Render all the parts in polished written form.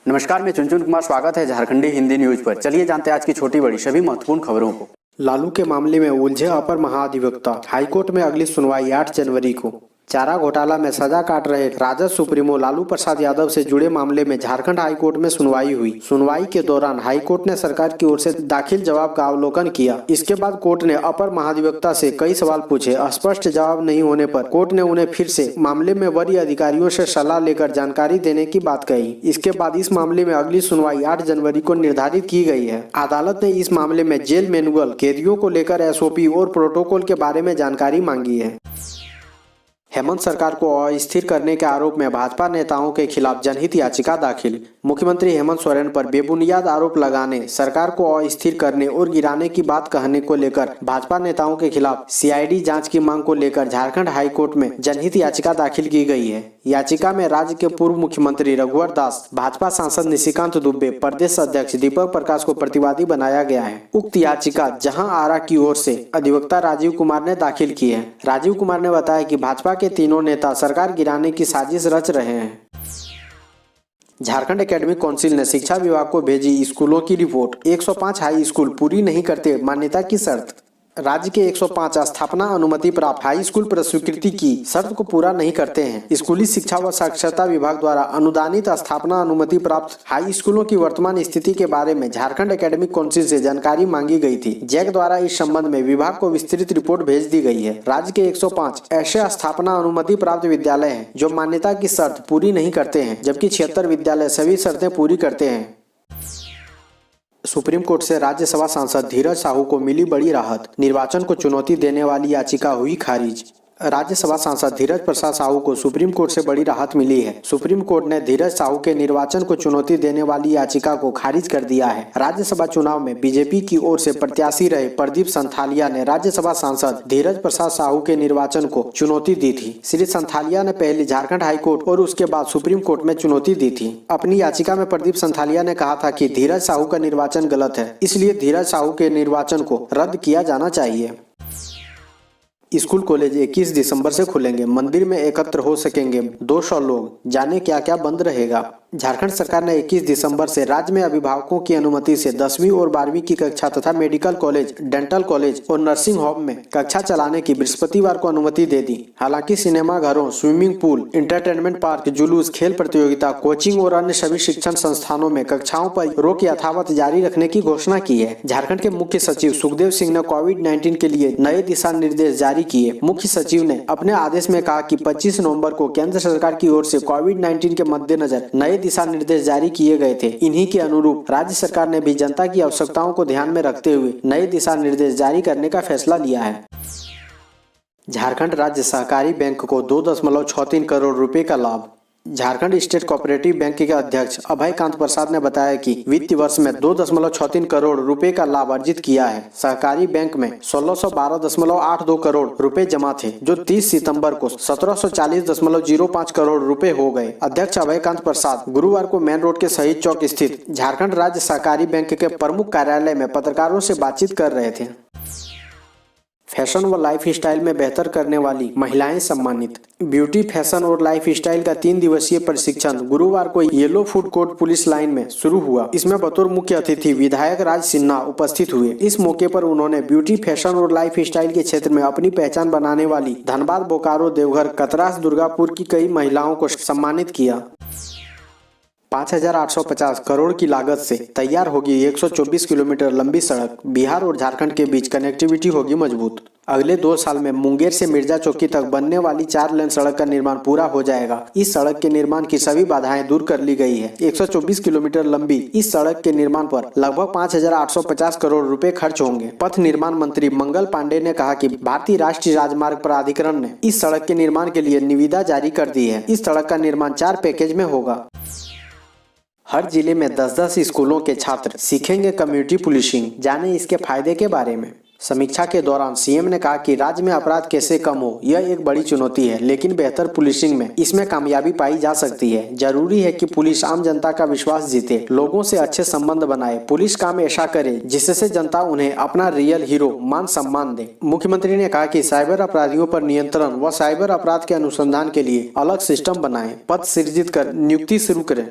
नमस्कार, मैं चुनचुन कुमार। स्वागत है झारखंडी हिंदी न्यूज पर। चलिए जानते हैं आज की छोटी बड़ी सभी महत्वपूर्ण खबरों को। लालू के मामले में उलझे अपर महाधिवक्ता, हाईकोर्ट में अगली सुनवाई 8 जनवरी को। चारा घोटाला में सजा काट रहे राजद सुप्रीमो लालू प्रसाद यादव से जुड़े मामले में झारखंड हाईकोर्ट में सुनवाई हुई। सुनवाई के दौरान हाईकोर्ट ने सरकार की ओर से दाखिल जवाब का अवलोकन किया। इसके बाद कोर्ट ने अपर महाधिवक्ता से कई सवाल पूछे। स्पष्ट जवाब नहीं होने पर कोर्ट ने उन्हें फिर से मामले में वरीय अधिकारियों से सलाह लेकर जानकारी देने की बात कही। इसके बाद इस मामले में अगली सुनवाई 8 जनवरी को निर्धारित की गई है। अदालत ने इस मामले में जेल मैनुअल, कैदियों को लेकर एसओपी और प्रोटोकॉल के बारे में जानकारी मांगी है। हेमंत सरकार को अस्थिर करने के आरोप में भाजपा नेताओं के खिलाफ जनहित याचिका दाखिल। मुख्यमंत्री हेमंत सोरेन पर बेबुनियाद आरोप लगाने, सरकार को अस्थिर करने और गिराने की बात कहने को लेकर भाजपा नेताओं के खिलाफ सीआईडी जांच की मांग को लेकर झारखंड हाईकोर्ट में जनहित याचिका दाखिल की गई है। याचिका में राज्य के पूर्व मुख्यमंत्री रघुवर दास, भाजपा सांसद निशिकांत दुबे, प्रदेश अध्यक्ष दीपक प्रकाश को प्रतिवादी बनाया गया है। उक्त याचिका जहां आरा की ओर से अधिवक्ता राजीव कुमार ने दाखिल की है। राजीव कुमार ने बताया कि भाजपा के तीनों नेता सरकार गिराने की साजिश रच रहे हैं। झारखंड एकेडमिक काउंसिल ने शिक्षा विभाग को भेजी स्कूलों की रिपोर्ट। 105 हाई स्कूल पूरी नहीं करते मान्यता की शर्त। राज्य के 105 स्थापना अनुमति प्राप्त हाई स्कूल प्रस्वीकृति की शर्त को पूरा नहीं करते हैं। स्कूली शिक्षा व साक्षरता विभाग द्वारा अनुदानित स्थापना अनुमति प्राप्त हाई स्कूलों की वर्तमान स्थिति के बारे में झारखंड एकेडमिक काउंसिल से जानकारी मांगी गई थी। जैक द्वारा इस संबंध में विभाग को विस्तृत रिपोर्ट भेज दी गई है। राज्य के 105 ऐसे स्थापना अनुमति प्राप्त विद्यालय हैं जो मान्यता की शर्त पूरी नहीं करते हैं, जबकि 76 विद्यालय सभी शर्तें पूरी करते हैं। सुप्रीम कोर्ट से राज्यसभा सांसद धीरज साहू को मिली बड़ी राहत। निर्वाचन को चुनौती देने वाली याचिका हुई खारिज। राज्यसभा सांसद धीरज प्रसाद साहू को सुप्रीम कोर्ट से बड़ी राहत मिली है। सुप्रीम कोर्ट ने धीरज साहू के निर्वाचन को चुनौती देने वाली याचिका को खारिज कर दिया है। राज्यसभा चुनाव में बीजेपी की ओर से प्रत्याशी रहे प्रदीप संथालिया ने राज्यसभा सांसद धीरज प्रसाद साहू के निर्वाचन को चुनौती दी थी। श्री संथालिया ने पहले झारखंड हाईकोर्ट और उसके बाद सुप्रीम कोर्ट में चुनौती दी थी। अपनी याचिका में प्रदीप संथालिया ने कहा था कि धीरज साहू का निर्वाचन गलत है, इसलिए धीरज साहू के निर्वाचन को रद्द किया जाना चाहिए। स्कूल कॉलेज 21 दिसंबर से खुलेंगे। मंदिर में एकत्र हो सकेंगे 200 लोग। जाने क्या क्या बंद रहेगा। झारखंड सरकार ने 21 दिसंबर से राज्य में अभिभावकों की अनुमति से 10वीं और 12वीं की कक्षा तथा मेडिकल कॉलेज, डेंटल कॉलेज और नर्सिंग होम में कक्षा चलाने की बृहस्पतिवार को अनुमति दे दी। हालांकि सिनेमा घरों, स्विमिंग पूल, इंटरटेनमेंट पार्क, जुलूस, खेल प्रतियोगिता, कोचिंग और अन्य सभी शिक्षण संस्थानों में कक्षाओं पर रोक यथावत जारी रखने की घोषणा की है। झारखंड के मुख्य सचिव सुखदेव सिंह ने कोविड-19 के लिए नए दिशा निर्देश जारी किए। मुख्य सचिव ने अपने आदेश में कहा कि 25 नवंबर को केंद्र सरकार की ओर से कोविड-19 के मद्देनजर नए दिशा निर्देश जारी किए गए थे। इन्हीं के अनुरूप राज्य सरकार ने भी जनता की आवश्यकताओं को ध्यान में रखते हुए नए दिशा निर्देश जारी करने का फैसला लिया है। झारखंड राज्य सहकारी बैंक को 2.63 करोड़ रुपए का लाभ। झारखंड स्टेट कोऑपरेटिव बैंक के अध्यक्ष अभय कांत प्रसाद ने बताया कि वित्तीय वर्ष में 2.63 करोड़ रुपए का लाभ अर्जित किया है। सहकारी बैंक में 1612.82 करोड़ रुपए जमा थे, जो 30 सितंबर को 1740.05 करोड़ रुपए हो गए। अध्यक्ष अभय कांत प्रसाद गुरुवार को मेन रोड के शहीद चौक स्थित झारखंड राज्य सहकारी बैंक के प्रमुख कार्यालय में पत्रकारों से बातचीत कर रहे थे। फैशन व लाइफ स्टाइल में बेहतर करने वाली महिलाएं सम्मानित। ब्यूटी, फैशन और लाइफ स्टाइल का 3 दिवसीय प्रशिक्षण गुरुवार को yellow food court police line में शुरू हुआ। इसमें बतौर मुख्य अतिथि विधायक राज सिन्हा उपस्थित हुए। इस मौके पर उन्होंने ब्यूटी, फैशन और लाइफ स्टाइल के क्षेत्र में अपनी पहचान बनाने वाली धनबाद, बोकारो, देवघर, कतरास, दुर्गापुर की कई महिलाओं को सम्मानित किया। 5,850 करोड़ की लागत से तैयार होगी 124 किलोमीटर लंबी सड़क। बिहार और झारखंड के बीच कनेक्टिविटी होगी मजबूत। अगले 2 साल में मुंगेर से मिर्जा चौकी तक बनने वाली 4 लेन सड़क का निर्माण पूरा हो जाएगा। इस सड़क के निर्माण की सभी बाधाएं दूर कर ली गई है। 124 किलोमीटर लंबी इस सड़क के निर्माण पर लगभग 5,850 करोड़ रुपए खर्च होंगे। पथ निर्माण मंत्री मंगल पांडे ने कहा कि भारतीय राष्ट्रीय राजमार्ग प्राधिकरण ने इस सड़क के निर्माण के लिए निविदा जारी कर दी है। इस सड़क का निर्माण 4 पैकेज में होगा। हर जिले में 10-10 स्कूलों के छात्र सीखेंगे कम्युनिटी पुलिसिंग। जाने इसके फायदे के बारे में। समीक्षा के दौरान सीएम ने कहा कि राज्य में अपराध कैसे कम हो, यह एक बड़ी चुनौती है, लेकिन बेहतर पुलिसिंग में इसमें कामयाबी पाई जा सकती है। जरूरी है कि पुलिस आम जनता का विश्वास जीते, लोगों से अच्छे संबंध बनाए। पुलिस काम ऐसा करे जिससे जनता उन्हें अपना रियल हीरो मान सम्मान दे। मुख्यमंत्री ने कहा कि साइबर अपराधियों पर नियंत्रण व साइबर अपराध के अनुसंधान के लिए अलग सिस्टम बनाए, पद सृजित कर नियुक्ति शुरू करें।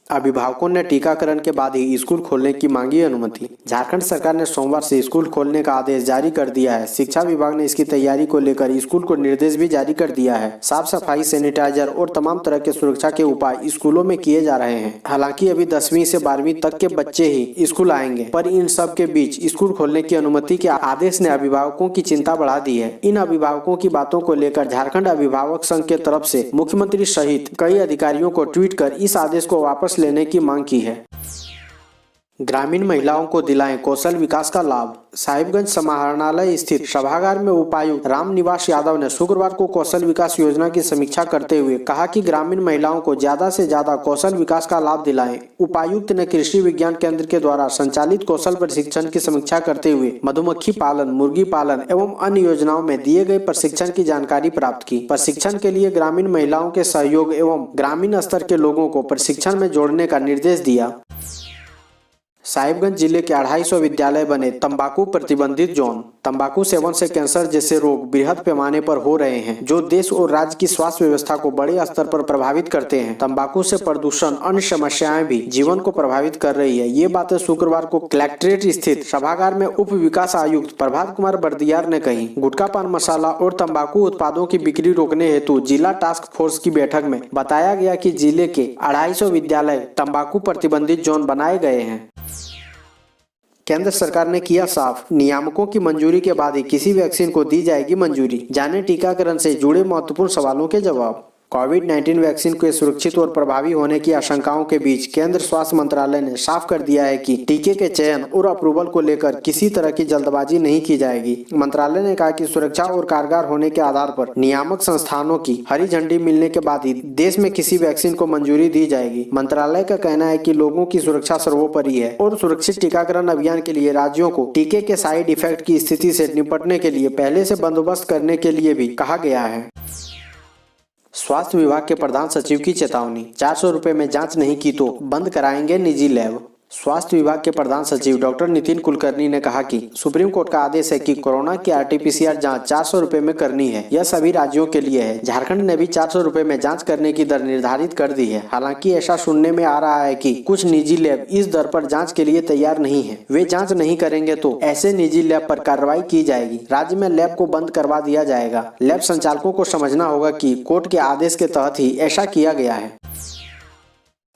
अभिभावकों ने टीकाकरण के बाद ही स्कूल खोलने की मांगी अनुमति। झारखंड सरकार ने सोमवार से स्कूल खोलने का आदेश जारी कर दिया है। शिक्षा विभाग ने इसकी तैयारी को लेकर स्कूल को निर्देश भी जारी कर दिया है। साफ सफाई, सैनिटाइजर और तमाम तरह के सुरक्षा के उपाय स्कूलों में किए जा रहे हैं। हालांकि अभी 10वीं से 12वीं तक के बच्चे ही स्कूल आएंगे, पर इन सब के बीच स्कूल खोलने की अनुमति के आदेश ने अभिभावकों की चिंता बढ़ा दी है। इन अभिभावकों की बातों को लेकर झारखंड अभिभावक संघ के तरफ से मुख्यमंत्री सहित कई अधिकारियों को ट्वीट कर इस आदेश को वापस लेने की मांग की है। ग्रामीण महिलाओं को दिलाएं कौशल विकास का लाभ। साहिबगंज समाहरणालय स्थित सभागार में उपायुक्त रामनिवास यादव ने शुक्रवार को कौशल विकास योजना की समीक्षा करते हुए कहा कि ग्रामीण महिलाओं को ज्यादा से ज्यादा कौशल विकास का लाभ दिलाएं। उपायुक्त ने कृषि विज्ञान केंद्र के द्वारा संचालित कौशल प्रशिक्षण की समीक्षा करते हुए मधुमक्खी पालन, मुर्गी पालन एवं अन्य योजनाओं में दिए गए प्रशिक्षण की जानकारी प्राप्त की। प्रशिक्षण के लिए ग्रामीण महिलाओं के सहयोग एवं ग्रामीण स्तर के लोगों को प्रशिक्षण में जोड़ने का निर्देश दिया। साहिबगंज जिले के 250 विद्यालय बने तंबाकू प्रतिबंधित जोन। तंबाकू सेवन से कैंसर जैसे रोग बृहद पैमाने पर हो रहे हैं, जो देश और राज्य की स्वास्थ्य व्यवस्था को बड़े स्तर पर प्रभावित करते हैं। तंबाकू से प्रदूषण, अन्य समस्याएं भी जीवन को प्रभावित कर रही है। ये बातें शुक्रवार को कलेक्ट्रेट स्थित सभागार में उप विकास आयुक्त प्रभात कुमार बर्दियार ने कही। गुटखा, पान मसाला और तंबाकू उत्पादों की बिक्री रोकने हेतु जिला टास्क फोर्स की बैठक में बताया गया कि जिले के 250 विद्यालय तंबाकू प्रतिबंधित जोन बनाए गए हैं। केंद्र सरकार ने किया साफ, नियामकों की मंजूरी के बाद ही किसी वैक्सीन को दी जाएगी मंजूरी। जाने टीकाकरण से जुड़े महत्वपूर्ण सवालों के जवाब। कोविड-19 वैक्सीन के सुरक्षित और प्रभावी होने की आशंकाओं के बीच केंद्र स्वास्थ्य मंत्रालय ने साफ कर दिया है कि टीके के चयन और अप्रूवल को लेकर किसी तरह की जल्दबाजी नहीं की जाएगी। मंत्रालय ने कहा कि सुरक्षा और कारगर होने के आधार पर नियामक संस्थानों की हरी झंडी मिलने के बाद ही देश में किसी वैक्सीन को मंजूरी दी जाएगी। मंत्रालय का कहना है कि लोगों की सुरक्षा सर्वोपरि है और सुरक्षित टीकाकरण अभियान के लिए राज्यों को टीके के साइड इफेक्ट की स्थिति से निपटने के लिए पहले से बंदोबस्त करने के लिए भी कहा गया है। स्वास्थ्य विभाग के प्रधान सचिव की चेतावनी, 400 रुपए में जांच नहीं की तो बंद कराएंगे निजी लैब। स्वास्थ्य विभाग के प्रधान सचिव डॉक्टर नितिन कुलकर्णी ने कहा कि सुप्रीम कोर्ट का आदेश है कि कोरोना की आरटीपीसीआर जांच 400 रुपए में करनी है। यह सभी राज्यों के लिए है। झारखंड ने भी 400 रुपए में जांच करने की दर निर्धारित कर दी है। हालांकि ऐसा सुनने में आ रहा है कि कुछ निजी लैब इस दर पर जांच के लिए तैयार नहीं है। वे जांच नहीं करेंगे तो ऐसे निजी लैब पर कार्रवाई की जाएगी। राज्य में लैब को बंद करवा दिया जाएगा। लैब संचालकों को समझना होगा कि कोर्ट के आदेश के तहत ही ऐसा किया गया है।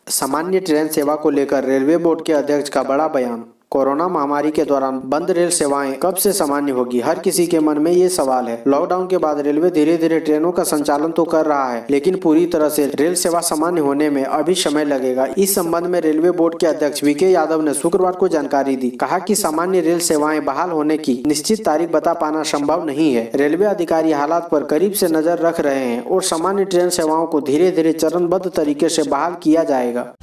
सामान्य ट्रेन सेवा को लेकर रेलवे बोर्ड के अध्यक्ष का बड़ा बयान। कोरोना महामारी के दौरान बंद रेल सेवाएं कब से सामान्य होगी, हर किसी के मन में ये सवाल है। लॉकडाउन के बाद रेलवे धीरे धीरे ट्रेनों का संचालन तो कर रहा है, लेकिन पूरी तरह से रेल सेवा सामान्य होने में अभी समय लगेगा। इस संबंध में रेलवे बोर्ड के अध्यक्ष वीके यादव ने शुक्रवार को जानकारी दी। कहा कि सामान्य रेल सेवाएं बहाल होने की निश्चित तारीख बता पाना संभव नहीं है। रेलवे अधिकारी हालात पर करीब से नजर रख रहे हैं और सामान्य ट्रेन सेवाओं को धीरे धीरे चरणबद्ध तरीके से बहाल किया जाएगा।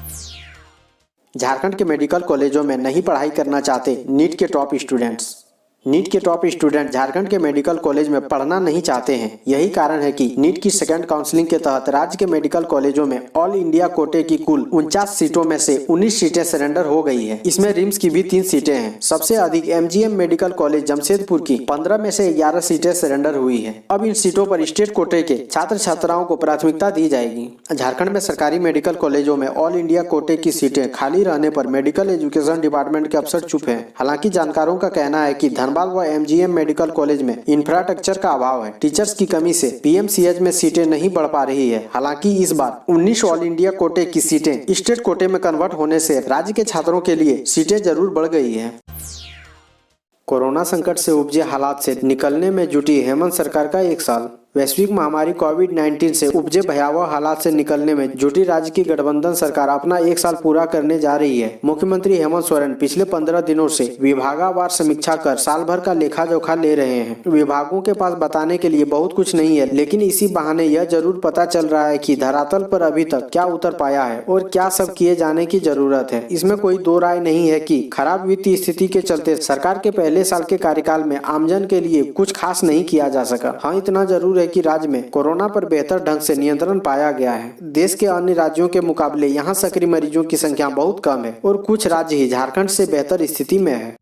झारखंड के मेडिकल कॉलेजों में नहीं पढ़ाई करना चाहते नीट के टॉप स्टूडेंट्स। नीट के टॉप स्टूडेंट झारखंड के मेडिकल कॉलेज में पढ़ना नहीं चाहते हैं। यही कारण है कि नीट की सेकंड काउंसलिंग के तहत राज्य के मेडिकल कॉलेजों में ऑल इंडिया कोटे की कुल 49 सीटों में से 19 सीटें सरेंडर हो गई है। इसमें रिम्स की भी 3 सीटें हैं। सबसे अधिक एमजीएम मेडिकल कॉलेज जमशेदपुर की 15 में से 11 सीटें सरेंडर हुई है। अब इन सीटों पर स्टेट कोटे के छात्र छात्राओं को प्राथमिकता दी जाएगी। झारखंड में सरकारी मेडिकल कॉलेजों में ऑल इंडिया कोटे की सीटें खाली रहने पर मेडिकल एजुकेशन डिपार्टमेंट के अफसर चुप हैं। हालांकि जानकारों का कहना है कि धनबाद व एमजीएम मेडिकल कॉलेज में इंफ्रास्ट्रक्चर का अभाव है। टीचर्स की कमी से पीएमसीएच में सीटें नहीं बढ़ पा रही है। हालांकि इस बार 19 ऑल इंडिया कोटे की सीटें स्टेट कोटे में कन्वर्ट होने से राज्य के छात्रों के लिए सीटें जरूर बढ़ गई है। कोरोना संकट से उपजे हालात से निकलने में जुटी हेमंत सरकार का 1 साल। वैश्विक महामारी कोविड-19 से उपजे भयावह हालात से निकलने में जुटी राज्य की गठबंधन सरकार अपना 1 साल पूरा करने जा रही है। मुख्यमंत्री हेमंत सोरेन पिछले 15 दिनों से विभागवार समीक्षा कर साल भर का लेखा जोखा ले रहे हैं। विभागों के पास बताने के लिए बहुत कुछ नहीं है, लेकिन इसी बहाने यह जरूर पता चल रहा है कि धरातल पर अभी तक क्या उतर पाया है और क्या सब किए जाने की जरूरत है। इसमें कोई दो राय नहीं है कि खराब वित्तीय स्थिति के चलते सरकार के पहले साल के कार्यकाल में आमजन के लिए कुछ खास नहीं किया जा सका। हाँ, इतना जरूर है कि राज्य में कोरोना पर बेहतर ढंग से नियंत्रण पाया गया है। देश के अन्य राज्यों के मुकाबले यहाँ सक्रिय मरीजों की संख्या बहुत कम है और कुछ राज्य ही झारखंड से बेहतर स्थिति में है।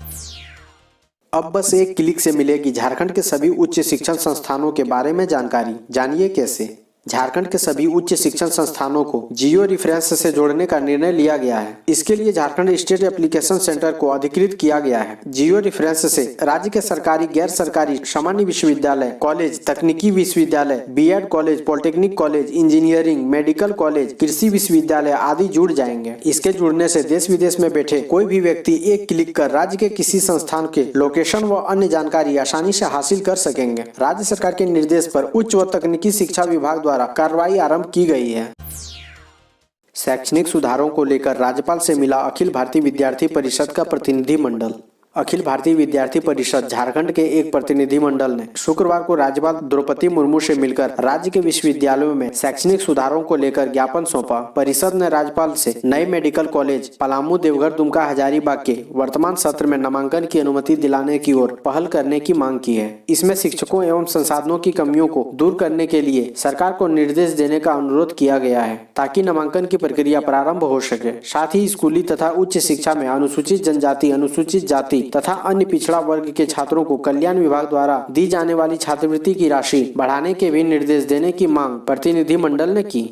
अब बस एक क्लिक से मिलेगी झारखंड के सभी उच्च शिक्षण संस्थानों के बारे में जानकारी। जानिए कैसे। झारखंड के सभी उच्च शिक्षण संस्थानों को जियो रेफरेंस से जोड़ने का निर्णय लिया गया है। इसके लिए झारखंड स्टेट एप्लीकेशन सेंटर को अधिकृत किया गया है। जियो रेफरेंस से राज्य के सरकारी, गैर सरकारी, सामान्य विश्वविद्यालय, कॉलेज, तकनीकी विश्वविद्यालय, BEd college, polytechnic college, engineering, medical college, कृषि विश्वविद्यालय आदि जुड़ जाएंगे। इसके जुड़ने से देश विदेश में बैठे कोई भी व्यक्ति एक क्लिक कर राज्य के किसी संस्थान के लोकेशन व अन्य जानकारी आसानी से हासिल कर सकेंगे। राज्य सरकार के निर्देश पर उच्च व तकनीकी शिक्षा विभाग द्वारा कार्रवाई आरंभ की गई है। शैक्षणिक सुधारों को लेकर राज्यपाल से मिला अखिल भारतीय विद्यार्थी परिषद का प्रतिनिधिमंडल। अखिल भारतीय विद्यार्थी परिषद झारखंड के एक प्रतिनिधिमंडल ने शुक्रवार को राज्यपाल द्रौपदी मुर्मू से मिलकर राज्य के विश्वविद्यालयों में शैक्षणिक सुधारों को लेकर ज्ञापन सौंपा। परिषद ने राज्यपाल से नए मेडिकल कॉलेज पलामू, देवघर, दुमका, हजारीबाग के वर्तमान सत्र में नामांकन की अनुमति दिलाने की ओर पहल करने की मांग की है। इसमें शिक्षकों एवं संसाधनों की कमियों को दूर करने के लिए सरकार को निर्देश देने का अनुरोध किया गया है, ताकि नामांकन की प्रक्रिया प्रारंभ हो सके। साथ ही स्कूली तथा उच्च शिक्षा में अनुसूचित जनजाति, अनुसूचित जाति तथा अन्य पिछड़ा वर्ग के छात्रों को कल्याण विभाग द्वारा दी जाने वाली छात्रवृत्ति की राशि बढ़ाने के भी निर्देश देने की मांग प्रतिनिधिमंडल ने की।